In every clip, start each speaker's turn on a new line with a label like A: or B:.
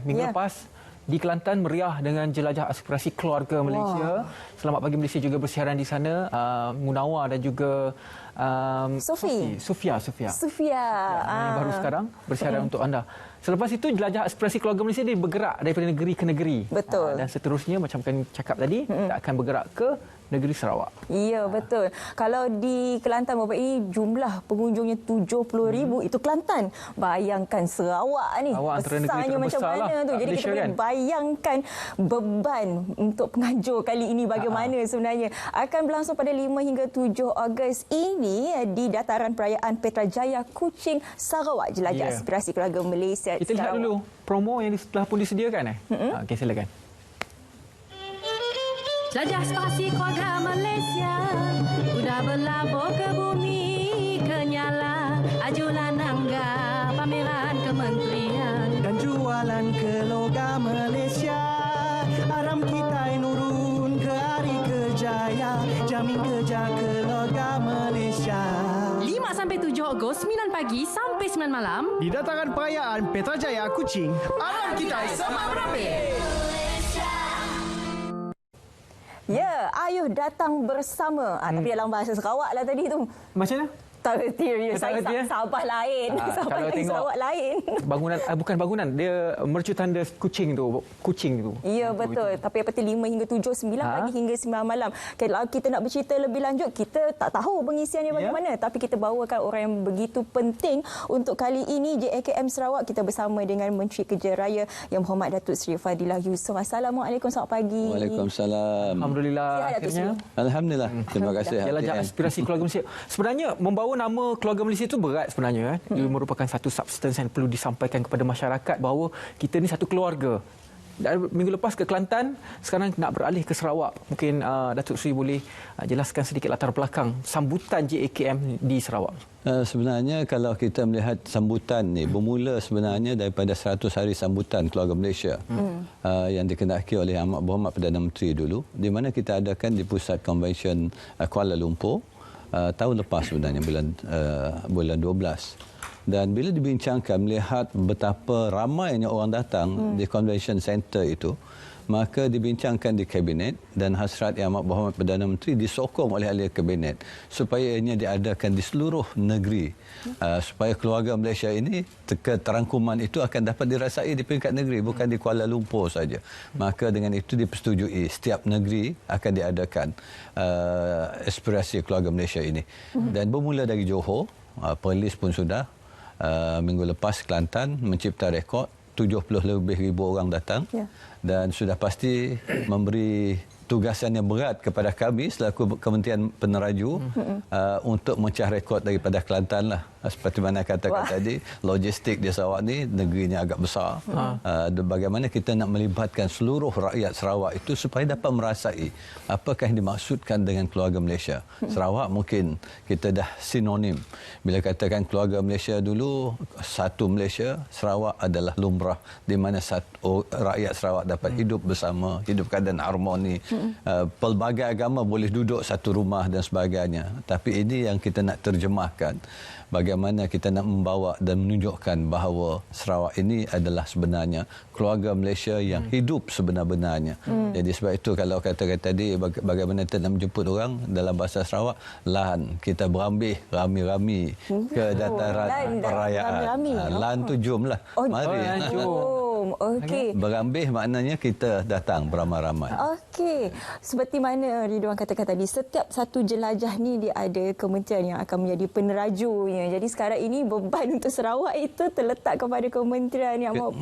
A: Minggu lepas di Kelantan meriah dengan jelajah aspirasi keluarga Malaysia. Selamat Pagi Malaysia juga bersiaran di sana. Munawar dan juga Sufia. Yang baru sekarang bersiaran untuk anda. Selepas itu jelajah aspirasi keluarga Malaysia dia bergerak daripada negeri ke negeri.
B: Betul.
A: Dan seterusnya macam kami cakap tadi, kita akan bergerak ke negeri Sarawak.
B: Ya, betul. Kalau di Kelantan Bapak ini jumlah pengunjungnya 70,000 itu Kelantan. Bayangkan Sarawak ni besarnya macam mana tu. Jadi kita boleh bayangkan beban untuk penganjur kali ini bagaimana sebenarnya. Akan berlangsung pada 5 hingga 7 Ogos ini di dataran perayaan Petrajaya Kuching, Sarawak. Jelajah aspirasi keluarga Malaysia.
A: Kita lihat dulu promo yang telah pun disediakan. Okey, silakan.
C: Jelajah aspirasi keluarga Malaysia, udah berlabur ke bumi, ke nyala, ajulan angga, pameran kementerian.
D: Dan jualan ke logam Malaysia, aram kita nurun ke hari kejaya, jamin kerja ke logam Malaysia.
C: 5-7 Ogos, 9 pagi sampai 9 malam.
D: Di dataran perayaan Petrajaya Kuching, aram kita sama berambil.
B: Ya, ayuh datang bersama. Tapi dalam bahasa Sarawak lah tadi tu.
A: Macam mana?
B: Tak reti dia. Saya Sabah lain. Sabah lain, Sarawak lain.
A: Bangunan, bukan bangunan. Dia mercu tanda kucing tu. Kucing tu.
B: Ya, betul. Tapi apa 5 hingga 7, 9 pagi hingga 9 malam. Kalau kita nak bercerita lebih lanjut, kita tak tahu pengisiannya bagaimana. Tapi kita bawakan orang yang begitu penting untuk kali ini. JAKM Sarawak, kita bersama dengan Menteri Kerja Raya Yang Berhormat Datuk Seri Fadilah Yusof. Assalamualaikum, selamat pagi.
E: Waalaikumsalam.
A: Alhamdulillah. Akhirnya.
E: Alhamdulillah. Terima kasih.
A: Jelajah aspirasi keluarga Malaysia. Sebenarnya membawa nama keluarga Malaysia itu berat sebenarnya. Ia merupakan satu substance yang perlu disampaikan kepada masyarakat bahawa kita ni satu keluarga. Dan minggu lepas ke Kelantan, sekarang nak beralih ke Sarawak. Mungkin Datuk Seri boleh jelaskan sedikit latar belakang sambutan JAKM di Sarawak.
E: Sebenarnya kalau kita melihat sambutan ni bermula sebenarnya daripada 100 hari sambutan keluarga Malaysia yang dikenaki oleh Amat Berhormat Perdana Menteri dulu, di mana kita adakan di Pusat Convention Kuala Lumpur tahun lepas sebenarnya bulan 12. Dan bila dibincangkan melihat betapa ramainya orang datang di convention center itu, maka dibincangkan di kabinet dan hasrat Yang Amat Berhormat Perdana Menteri disokong oleh ahli kabinet supaya ianya diadakan di seluruh negeri, supaya keluarga Malaysia ini keterangkuman itu akan dapat dirasai di peringkat negeri, bukan di Kuala Lumpur saja. Maka dengan itu dipersetujui setiap negeri akan diadakan aspirasi keluarga Malaysia ini. Dan bermula dari Johor, Perlis pun sudah, minggu lepas Kelantan mencipta rekod 70 lebih ribu orang datang. Dan sudah pasti memberi tugasan yang berat kepada kami selaku Kementerian Peneraju untuk mencah rekod daripada Kelantan lah. Seperti mana katakan tadi, logistik di Sarawak ni negerinya agak besar. Bagaimana kita nak melibatkan seluruh rakyat Sarawak itu supaya dapat merasai apakah yang dimaksudkan dengan keluarga Malaysia. Sarawak mungkin kita dah sinonim. Bila katakan keluarga Malaysia dulu, satu Malaysia, Sarawak adalah lumrah di mana rakyat Sarawak dapat hidup bersama, hidup keadaan harmoni. Pelbagai agama boleh duduk satu rumah dan sebagainya. Tapi ini yang kita nak terjemahkan. Bagaimana kita nak membawa dan menunjukkan bahawa Sarawak ini adalah sebenarnya keluarga Malaysia yang hidup sebenar-benarnya. Jadi sebab itu kalau katakan tadi bagaimana kita nak menjemput orang dalam bahasa Sarawak, lan kita berambil rami-rami ke dataran perayaan. Lan tu jomlah. Mari.
B: Okey.
E: Berambil maknanya kita datang beramai-ramai.
B: Okey. Seperti mana Ridwan katakan tadi, setiap satu jelajah ni dia ada kementerian yang akan menjadi penerajunya. Jadi sekarang ini beban untuk Sarawak itu terletak kepada kementerian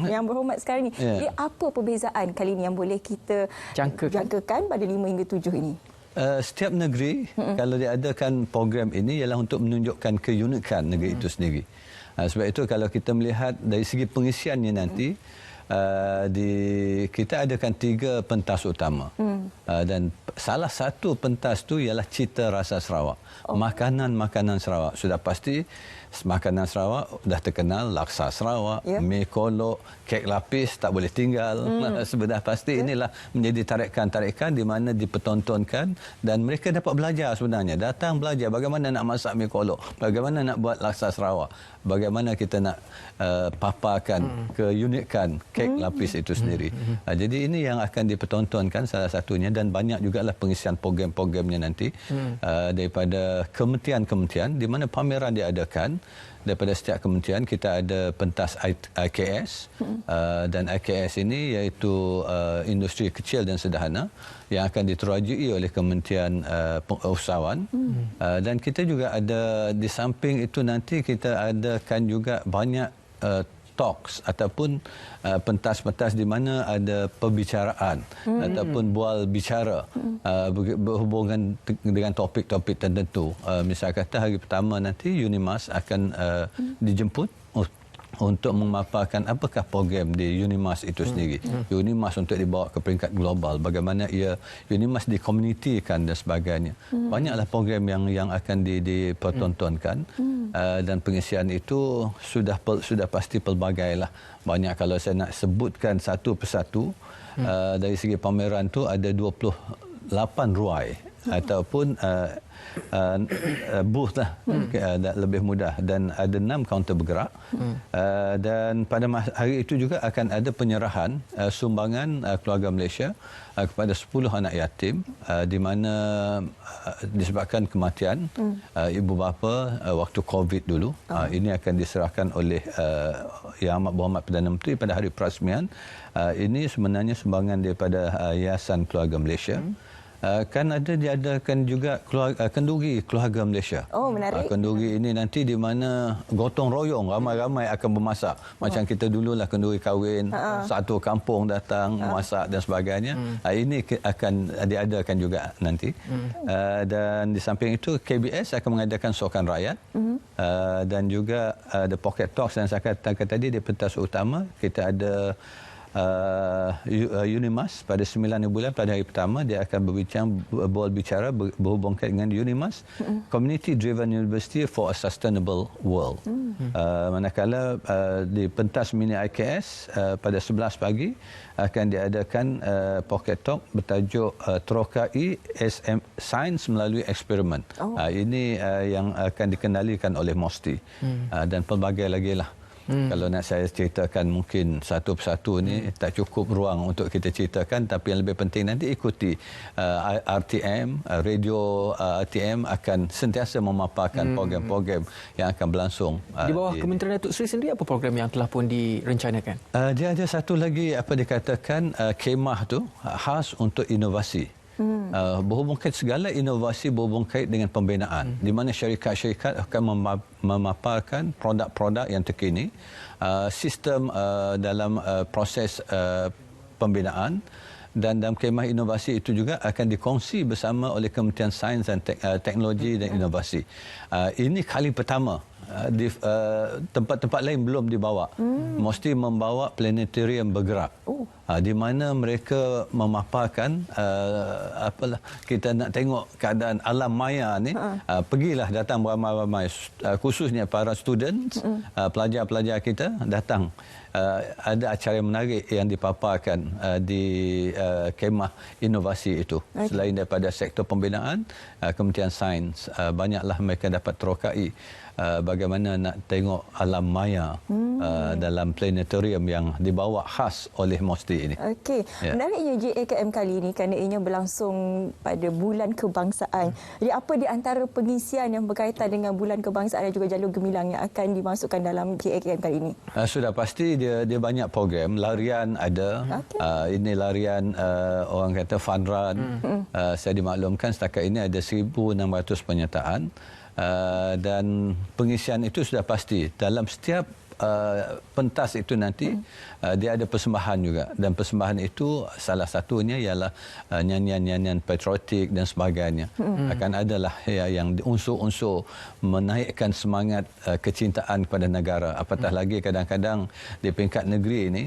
B: yang berhormat sekarang ni. Jadi apa perbezaan kali ini yang boleh kita jangkakan pada 5 hingga 7 ini?
E: Setiap negeri kalau diadakan program ini ialah untuk menunjukkan keunikan negeri itu sendiri. Sebab itu kalau kita melihat dari segi pengisiannya nanti, kita adakan 3 pentas utama. Dan salah satu pentas tu ialah cita rasa Sarawak. Makanan-makanan Sarawak. Sudah pasti makanan Sarawak dah terkenal, laksa Sarawak, mi kolok, kek lapis tak boleh tinggal. Sebenarnya pasti inilah menjadi tarikan-tarikan di mana dipertontonkan dan mereka dapat belajar sebenarnya. Datang belajar bagaimana nak masak mi kolok, bagaimana nak buat laksa Sarawak, bagaimana kita nak paparkan keunikan kek lapis itu sendiri. Jadi ini yang akan dipertontonkan salah satunya, dan banyak jugalah pengisian program-programnya nanti daripada kementerian-kementerian di mana pameran diadakan. Daripada setiap kementerian kita ada pentas IKS dan IKS ini iaitu industri kecil dan sederhana yang akan diterajui oleh Kementerian Usahawan. Dan kita juga ada di samping itu nanti kita adakan juga banyak talks ataupun pentas-pentas di mana ada perbicaraan ataupun bual bicara berhubungan dengan topik-topik tertentu. Misal kata hari pertama nanti UNIMAS akan dijemput untuk memaparkan apakah program di UNIMAS itu sendiri. UNIMAS untuk dibawa ke peringkat global, bagaimana UNIMAS dikomunitikan dan sebagainya. Banyaklah program yang akan dipertontonkan dan pengisian itu sudah pasti pelbagailah. Banyak, kalau saya nak sebutkan satu persatu, dari segi pameran tu ada 28 ruai ataupun booth lah, lebih mudah, dan ada 6 kaunter bergerak. Dan pada hari itu juga akan ada penyerahan sumbangan keluarga Malaysia kepada 10 anak yatim di mana disebabkan kematian ibu bapa waktu COVID dulu. Ini akan diserahkan oleh Yang Amat Berhormat Perdana Menteri pada hari perasmian. Ini sebenarnya sumbangan daripada Yayasan Keluarga Malaysia. Kan ada diadakan juga kenduri keluarga Malaysia.
B: Oh, menarik.
E: Kenduri ini nanti di mana gotong royong, ramai-ramai akan bermasak. Macam kita dululah kenduri kahwin, satu kampung datang memasak dan sebagainya. Ini akan diadakan juga nanti. Dan di samping itu KBS akan mengadakan sokan rakyat. Dan juga The Pocket Talks yang saya katakan tadi di pentas utama. Kita ada UNIMAS pada 9 bulan pada hari pertama dia akan berbicara berhubungkan dengan UNIMAS, Community Driven University for a Sustainable World. Manakala di pentas mini IKS pada 11 pagi akan diadakan Pocket Talk bertajuk Terokai Sains melalui Eksperimen. Ini yang akan dikendalikan oleh MOSTI dan pelbagai lagi lah. Kalau nak saya ceritakan mungkin satu persatu ni tak cukup ruang untuk kita ceritakan, tapi yang lebih penting nanti ikuti RTM, radio RTM akan sentiasa memaparkan program-program yang akan berlangsung.
A: Di bawah Kementerian Datuk Seri sendiri apa program yang telah pun direncanakan? Dia
E: ada satu lagi apa dikatakan kemah tu khas untuk inovasi. Berhubung kait segala inovasi berhubung kait dengan pembinaan, di mana syarikat-syarikat akan memaparkan produk-produk yang terkini, sistem dalam proses pembinaan, dan dalam kemah inovasi itu juga akan dikongsi bersama oleh Kementerian Sains dan Teknologi dan Inovasi. Ini kali pertama. Di tempat-tempat lain belum dibawa. Mesti membawa planetarium bergerak. Di mana mereka memaparkan apalah kita nak tengok keadaan alam maya ni. Pergilah, datang beramai-ramai, khususnya para students, pelajar-pelajar kita datang. Ada acara yang menarik yang dipaparkan di kemah inovasi itu. Selain daripada sektor pembinaan, Kementerian Sains, banyaklah mereka dapat terokai bagaimana nak tengok alam maya dalam planetarium yang dibawa khas oleh MOSTI ini.
B: Okey, menariknya JAKM kali ini kerana ianya berlangsung pada Bulan Kebangsaan. Jadi apa di antara pengisian yang berkaitan dengan Bulan Kebangsaan dan juga Jalur Gemilang yang akan dimasukkan dalam JAKM kali ini?
E: Sudah pasti dia banyak program. Larian ada. Ini larian orang kata fun run. Saya dimaklumkan setakat ini ada 1,600 penyertaan. Dan pengisian itu sudah pasti dalam setiap pentas itu nanti dia ada persembahan juga, dan persembahan itu salah satunya ialah nyanyian-nyanyian patriotik dan sebagainya. Akan adalah yang unsur-unsur menaikkan semangat kecintaan kepada negara. Apatah lagi kadang-kadang di peringkat negeri ini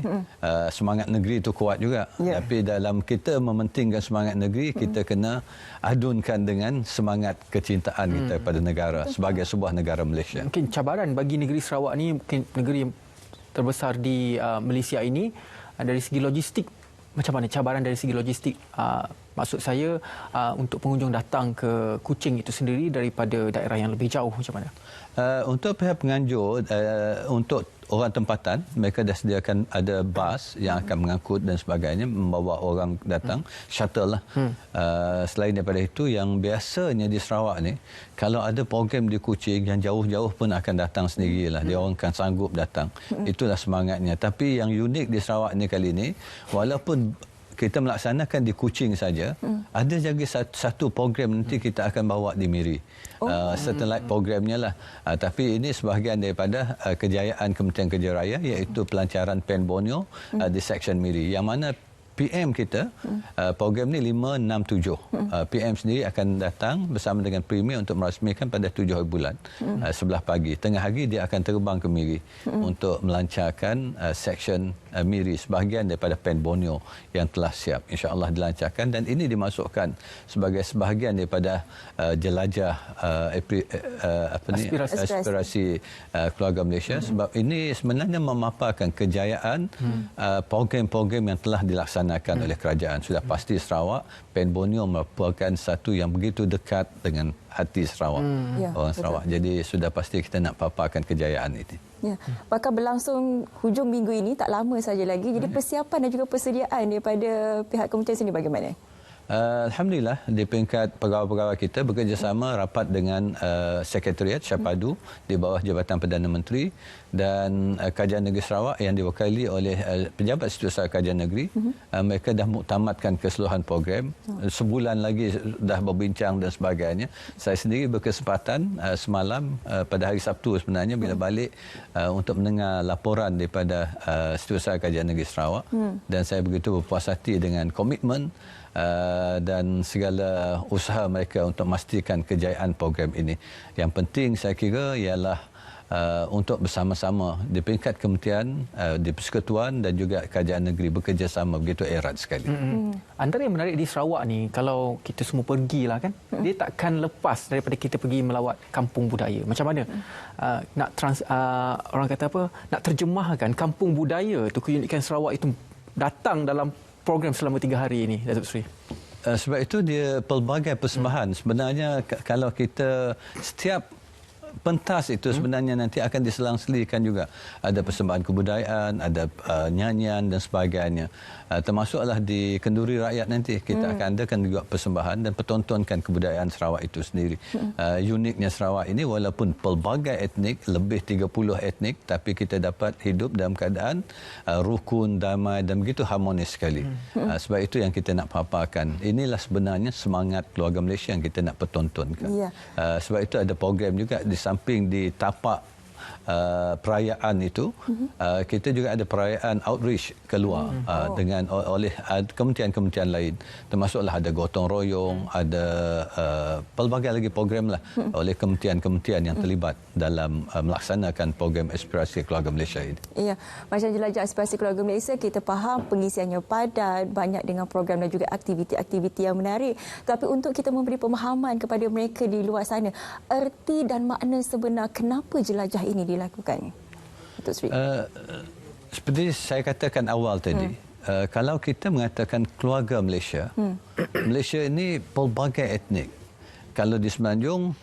E: semangat negeri itu kuat juga. Tapi dalam kita mementingkan semangat negeri, kita kena adunkan dengan semangat kecintaan kita kepada negara sebagai sebuah negara Malaysia.
A: Mungkin cabaran bagi negeri Sarawak ni, mungkin negeri yang terbesar di Malaysia ini, dari segi logistik, macam mana cabaran dari segi logistik? Maksud saya untuk pengunjung datang ke Kuching itu sendiri daripada daerah yang lebih jauh, macam mana?
E: Untuk pihak penganjur, untuk orang tempatan, mereka dah sediakan ada bas yang akan mengangkut dan sebagainya, membawa orang datang, shuttle lah. Selain daripada itu, yang biasanya di Sarawak ni, kalau ada program di Kuching, yang jauh-jauh pun akan datang sendirilah. Dia orang akan sanggup datang. Itulah semangatnya. Tapi yang unik di Sarawak ni kali ni, walaupun kita melaksanakan di Kuching saja, ada lagi satu program nanti kita akan bawa di Miri. Satellite programnya lah. Tapi ini sebahagian daripada kejayaan Kementerian Kerja Raya, iaitu pelancaran Pen Borneo di Seksyen Miri. Yang mana PM kita, program ni 567. PM sendiri akan datang bersama dengan Premier untuk merasmikan pada 7 hari bulan, 11 pagi. Tengah hari dia akan terbang ke Miri untuk melancarkan Seksyen Miri, sebahagian daripada Pen Borneo yang telah siap. InsyaAllah dilancarkan, dan ini dimasukkan sebagai sebahagian daripada jelajah aspirasi keluarga Malaysia, sebab ini sebenarnya memaparkan kejayaan program-program yang telah dilaksanakan oleh kerajaan. Sudah pasti Sarawak, Pen Borneo merupakan satu yang begitu dekat dengan hati Sarawak, orang Sarawak. Jadi sudah pasti kita nak paparkan kejayaan ini.
B: Ya, bakal berlangsung hujung minggu ini, tak lama saja lagi. Jadi persiapan dan juga persediaan daripada pihak kementerian sendiri bagaimana?
E: Alhamdulillah, di peringkat pegawai-pegawai kita bekerjasama rapat dengan Sekretariat Syapadu di bawah Jabatan Perdana Menteri dan Kajian Negeri Sarawak yang diwakili oleh Pejabat Setiausaha Kajian Negeri. Mereka dah muktamadkan keseluruhan program. Sebulan lagi dah berbincang dan sebagainya. Saya sendiri berkesempatan semalam pada hari Sabtu sebenarnya bila balik untuk mendengar laporan daripada Setiausaha Kajian Negeri Sarawak, dan saya begitu berpuas hati dengan komitmen dan segala usaha mereka untuk memastikan kejayaan program ini. Yang penting saya kira ialah untuk bersama-sama di peringkat kementerian, di persekutuan dan juga kerajaan negeri bekerjasama begitu erat sekali.
A: Antara yang menarik di Sarawak ni, kalau kita semua pergilah kan, dia takkan lepas daripada kita pergi melawat kampung budaya. Macam mana orang kata apa, nak terjemahkan kampung budaya tu, keunikan Sarawak itu datang dalam program selama 3 hari ini, Datuk Seri?
E: Sebab itu dia pelbagai persembahan. Sebenarnya kalau kita setiap pentas itu sebenarnya nanti akan diselang-selikan juga. Ada persembahan kebudayaan, ada nyanyian dan sebagainya. Termasuklah di Kenduri Rakyat nanti kita akan adakan juga persembahan dan pertontonkan kebudayaan Sarawak itu sendiri. Uniknya Sarawak ini, walaupun pelbagai etnik, lebih 30 etnik, tapi kita dapat hidup dalam keadaan rukun, damai dan begitu harmonis sekali. Sebab itu yang kita nak paparkan. Inilah sebenarnya semangat keluarga Malaysia yang kita nak pertontonkan. Sebab itu ada program juga di samping di tapak perayaan itu, kita juga ada perayaan outreach keluar dengan oleh kementerian-kementerian lain, termasuklah ada gotong royong, ada pelbagai lagi program lah oleh kementerian-kementerian yang terlibat dalam melaksanakan program aspirasi keluarga Malaysia ini.
B: Ya, macam jelajah aspirasi keluarga Malaysia, kita faham pengisiannya padat, banyak dengan program dan juga aktiviti-aktiviti yang menarik. Tapi untuk kita memberi pemahaman kepada mereka di luar sana, erti dan makna sebenar kenapa jelajah ini dilakukan, Datuk Seri?
E: Seperti saya katakan awal tadi, kalau kita mengatakan keluarga Malaysia, Malaysia ini pelbagai etnik. Kalau di Semenanjung,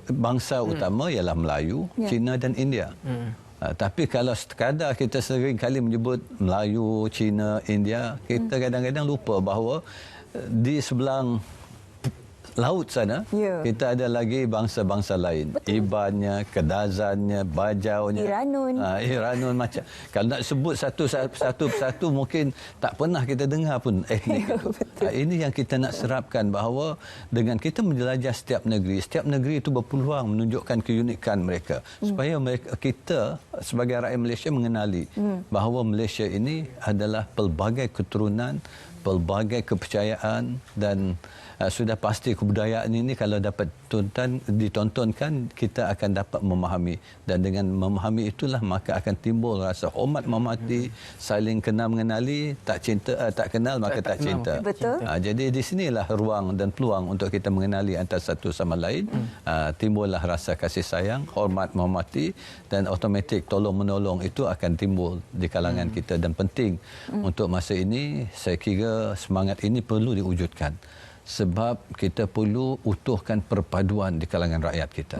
E: bangsa utama ialah Melayu, Cina dan India. Tapi kalau sekadar kita sering kali menyebut Melayu, Cina, India, kita kadang-kadang lupa bahawa di sebelah laut sana, kita ada lagi bangsa-bangsa lain. Ibannya, Kedazannya, Bajaunya, Iranun macam. Kalau nak sebut satu mungkin tak pernah kita dengar pun etnik itu. Ini yang kita nak serapkan, bahawa dengan kita menjelajah setiap negeri itu berpeluang menunjukkan keunikan mereka, supaya kita sebagai rakyat Malaysia mengenali bahawa Malaysia ini adalah pelbagai keturunan, pelbagai kepercayaan, dan sudah pasti kebudayaan ini kalau dapat ditontonkan, kita akan dapat memahami, dan dengan memahami itulah maka akan timbul rasa hormat menghormati, saling kenal mengenali, tak kenal maka tak cinta.
B: Betul.
E: Jadi di sinilah ruang dan peluang untuk kita mengenali antara satu sama lain, timbullah rasa kasih sayang, hormat menghormati, dan automatik tolong menolong itu akan timbul di kalangan kita, dan penting untuk masa ini. Saya kira semangat ini perlu diwujudkan, sebab kita perlu utuhkan perpaduan di kalangan rakyat kita.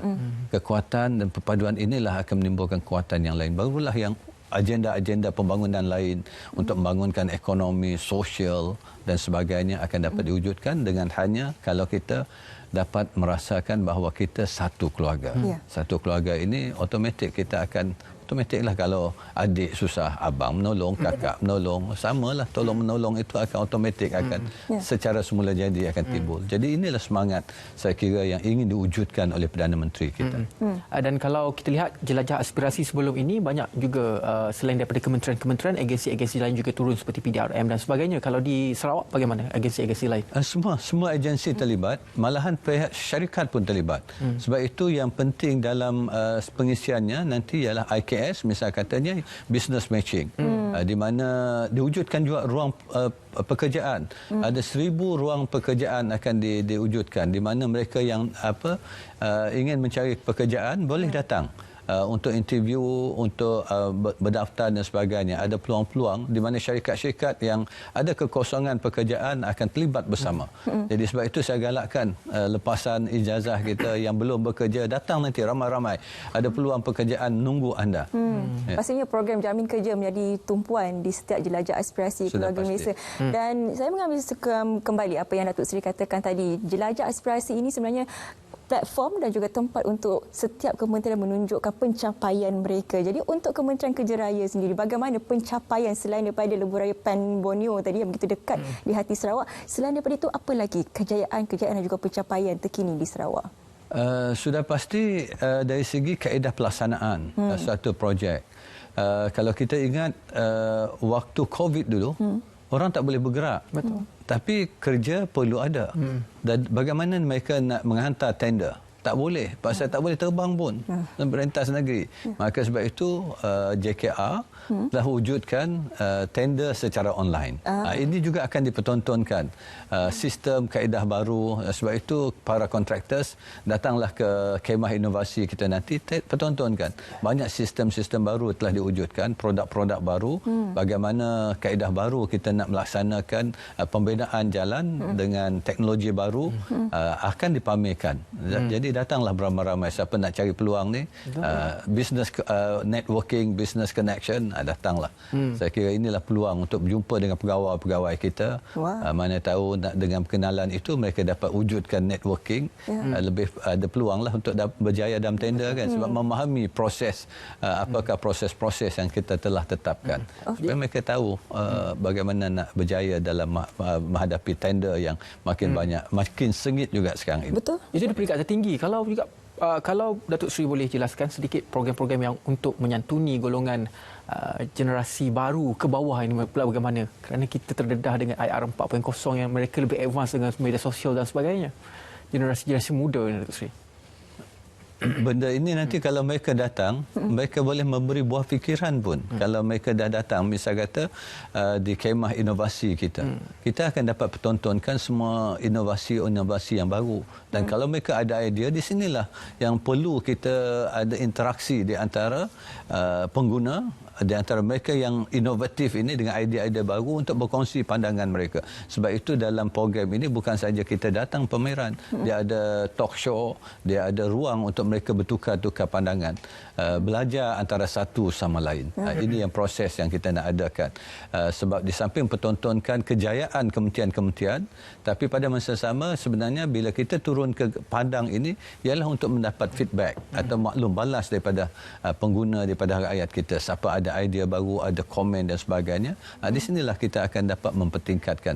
E: Kekuatan dan perpaduan inilah akan menimbulkan kekuatan yang lain. Barulah yang agenda-agenda pembangunan lain untuk membangunkan ekonomi, sosial dan sebagainya akan dapat diwujudkan, dengan hanya kalau kita dapat merasakan bahawa kita satu keluarga. Satu keluarga ini automatik kita akan automatiklah, kalau adik susah, abang menolong, kakak menolong, samalah tolong menolong, itu akan automatik akan secara semula jadi akan timbul. Jadi inilah semangat saya kira yang ingin diwujudkan oleh Perdana Menteri kita.
A: Dan kalau kita lihat jelajah aspirasi sebelum ini, banyak juga selain daripada kementerian-kementerian, agensi-agensi lain juga turun seperti PDRM dan sebagainya. Kalau di Sarawak bagaimana agensi-agensi lain?
E: Semua agensi terlibat, malahan pihak syarikat pun terlibat. Sebab itu yang penting dalam pengisiannya nanti ialah IKS, misal katanya business matching, di mana diwujudkan juga ruang pekerjaan. Ada 1,000 ruang pekerjaan akan diwujudkan, di mana mereka yang ingin mencari pekerjaan boleh datang untuk interview, untuk berdaftar dan sebagainya. Ada peluang-peluang di mana syarikat-syarikat yang ada kekosongan pekerjaan akan terlibat bersama. Jadi sebab itu saya galakkan lepasan ijazah kita yang belum bekerja, datang nanti ramai-ramai. Ada peluang pekerjaan menunggu anda.
B: Pastinya program jamin kerja menjadi tumpuan di setiap jelajah aspirasi keluarga Malaysia. Dan saya mengambil kembali apa yang Datuk Seri katakan tadi. Jelajah aspirasi ini sebenarnya platform dan juga tempat untuk setiap kementerian menunjukkan pencapaian mereka. Jadi untuk Kementerian Kerja Raya sendiri, bagaimana pencapaian selain daripada Lebuh Raya Pan Borneo tadi yang begitu dekat di hati Sarawak, selain daripada itu apa lagi kejayaan dan juga pencapaian terkini di Sarawak?
E: Sudah pasti dari segi kaedah pelaksanaan suatu projek. Kalau kita ingat waktu COVID dulu, orang tak boleh bergerak. Betul. Tapi kerja perlu ada. Dan bagaimana mereka nak menghantar tender? Tak boleh. Pasal tak boleh terbang pun. Berentas negeri. Maka sebab itu JKR telah wujudkan tender secara online. Ini juga akan dipertontonkan. Sistem kaedah baru. Sebab itu para contractors datanglah ke Kemah Inovasi kita nanti pertontonkan. Banyak sistem-sistem baru telah diwujudkan. Produk-produk baru. Bagaimana kaedah baru kita nak melaksanakan pembinaan jalan dengan teknologi baru akan dipamerkan. Jadi datanglah beramai-ramai siapa nak cari peluang ni, business networking, business connection, datanglah. Saya kira inilah peluang untuk berjumpa dengan pegawai-pegawai kita. Mana tahu dengan perkenalan itu mereka dapat wujudkan networking, lebih ada peluanglah untuk berjaya dalam tender kan, sebab memahami proses apakah proses-proses yang kita telah tetapkan. Supaya mereka tahu bagaimana nak berjaya dalam menghadapi tender yang makin banyak, makin sengit juga sekarang ini.
B: Betul.
A: Itu di peringkat tertinggi. Kalau Datuk Seri boleh jelaskan sedikit program-program yang untuk menyantuni golongan generasi baru ke bawah ini pula bagaimana? Kerana kita terdedah dengan IR 4.0 yang mereka lebih advance dengan media sosial dan sebagainya. Generasi-generasi muda ini, Datuk Seri.
E: Benda ini nanti kalau mereka datang, mereka boleh memberi buah fikiran pun. Kalau mereka dah datang, misal kata di Kemah Inovasi kita, kita akan dapat pertontonkan semua inovasi-inovasi yang baru. Dan kalau mereka ada idea, di sinilah yang perlu kita ada interaksi di antara pengguna, di antara mereka yang inovatif ini dengan idea-idea baru untuk berkongsi pandangan mereka. Sebab itu dalam program ini bukan saja kita datang pameran, dia ada talk show, dia ada ruang untuk mereka bertukar-tukar pandangan, belajar antara satu sama lain. Ini yang proses yang kita nak adakan. Sebab di samping pertontonkan kejayaan kementerian-kementerian, tapi pada masa sama sebenarnya bila kita turun ke padang ini ialah untuk mendapat feedback atau maklum balas daripada pengguna, daripada rakyat kita. Siapa ada idea baru, ada komen dan sebagainya. Di sinilah kita akan dapat mempertingkatkan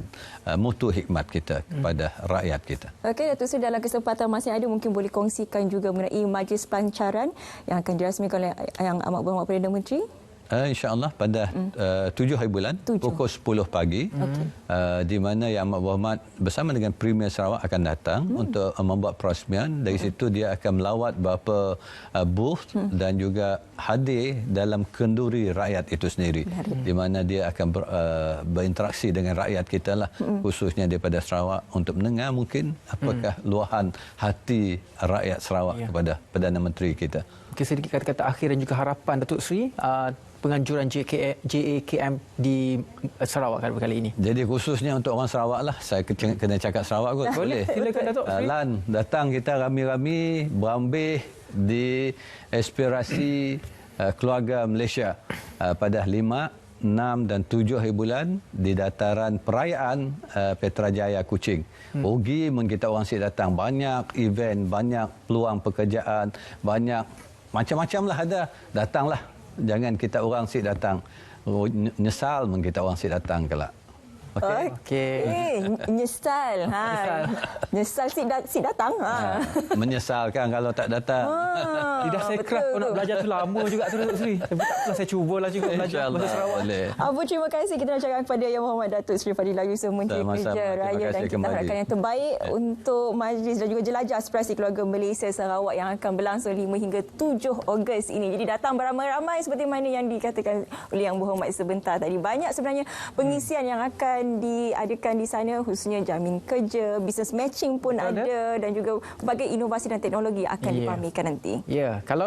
E: mutu hikmat kita kepada rakyat kita.
B: Okey, Datuk Seri, dalam kesempatan masih ada mungkin boleh kongsikan juga mengenai majlis pelancaran yang akan dirasmikan oleh Yang Amat Berhormat Perdana Menteri.
E: InsyaAllah pada 7 hari bulan, pukul 10 pagi, di mana Yang Amat Berhormat bersama dengan Premier Sarawak akan datang untuk membuat perasmian. Dari situ dia akan melawat beberapa booth dan juga hadir dalam kenduri rakyat itu sendiri, di mana dia akan berinteraksi dengan rakyat kita lah, khususnya daripada Sarawak, untuk mendengar mungkin apakah luahan hati rakyat Sarawak kepada Perdana Menteri kita.
A: Mungkin sedikit kata-kata akhir dan juga harapan Datuk Seri penganjuran JAKM di Sarawak kali ini.
E: Jadi khususnya untuk orang Sarawak lah, saya kena cakap Sarawak kot.
A: Boleh, silakan Datuk Seri.
E: Lan, datang kita rami-rami berambil di aspirasi keluarga Malaysia pada 5, 6 dan 7 hari bulan di dataran perayaan Petrajaya Kuching. Rugi kita orang sik datang. Banyak event, banyak peluang pekerjaan, banyak macam-macam lah ada. Datanglah. Jangan kita orang sik datang. Nyesal kita orang sik datang kelak.
B: Okey. Nyesal. Nyesal si datang.
E: Menyesalkan kalau tak datang.
A: Lidah saya keras nak belajar tu lama juga tu Datuk Seri. Tapi tak apalah, saya cubalah juga belajar bahasa Sarawak.
B: Terima kasih kita nak cakap kepada Yang Berhormat Datuk Seri Fadilah Yusof, Menteri Kerja Raya, dan kita harapkan yang terbaik untuk majlis dan juga jelajah aspirasi keluarga Malaysia Sarawak yang akan berlangsung 5 hingga 7 Ogos ini. Jadi datang beramai-ramai seperti mana yang dikatakan oleh Yang Berhormat sebentar tadi. Banyak sebenarnya pengisian yang akan diadakan di sana, khususnya jamin kerja, business matching pun ada, dan juga berbagai inovasi dan teknologi akan dipamerkan nanti.
A: Kalau